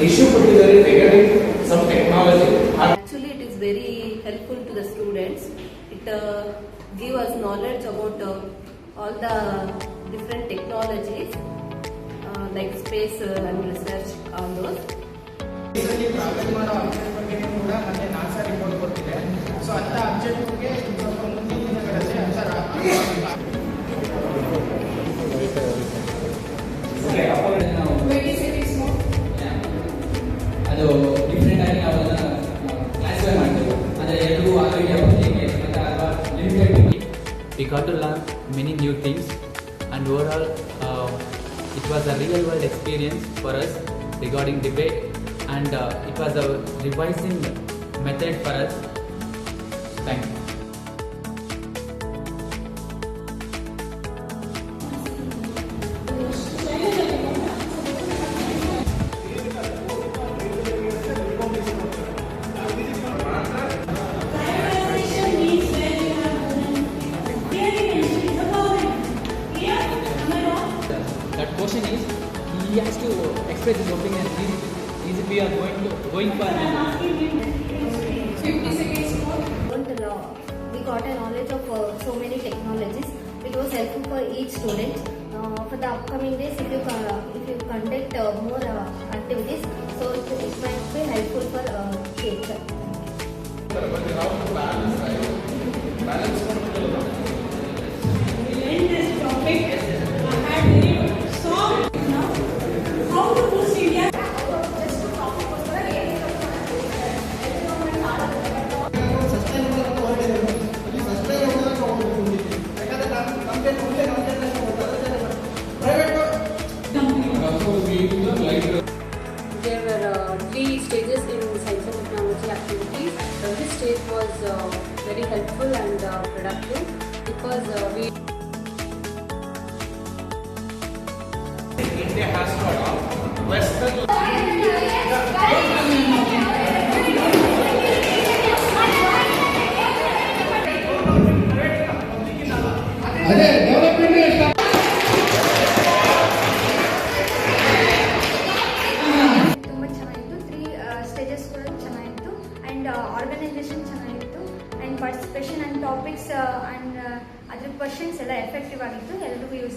issue ಕೊಟ್ಟಿದ್ದಾರೆ regarding some technology. Actually, it is very helpful to the students. It give us knowledge about all the different technologies like space and research, all those. ಇದರಲ್ಲಿ project ಮಾಡೋ object ಬಗ್ಗೆ ಕೂಡ ಮತ್ತೆ NASA report ಕೊಟ್ಟಿದೆ. So ಅಂತ ಆಬ್ಜೆಕ್ಟ್ಗೆ ಸ್ವಲ್ಪ ಮುಂದಿನ ದಿನಗಳಲ್ಲಿ ಆನ್ಸರ್ ಅದು ಡಿಫ್ರೆಂಟ್ ಆಗಿ ನಾವೆಲ್ಲ ಕ್ಲಾಸಿಫೈ ಮಾಡ್ತೇವೆ. ಅಂದರೆ ಎಲ್ಲರೂ ಆರೋಗ್ಯ ಬಗ್ಗೆ ಅಥವಾ limited. We got to learn many new things, and overall it was a real world experience for us regarding debate, and it was a revising method for us. Thank you. That question is, he has to express his opinion. Is we are going for 50 seconds more. We got a knowledge of so many technologies. It was helpful for each student. For the upcoming days, if you conduct more activities, so it might be helpful for future. There were 3 stages in science and technology activities. This stage was very helpful and productive because India has to adopt Western. ತುಂಬ ಚೆನ್ನಾಗಿತ್ತು. 3 stages ಕೂಡ ಚೆನ್ನಾಗಿತ್ತು. And organisation ಚೆನ್ನಾಗಿತ್ತು. And participation and topics and ಅದ್ರ questions ಎಲ್ಲ effective ಆಗಿತ್ತು. ಎಲ್ರಿಗೂ use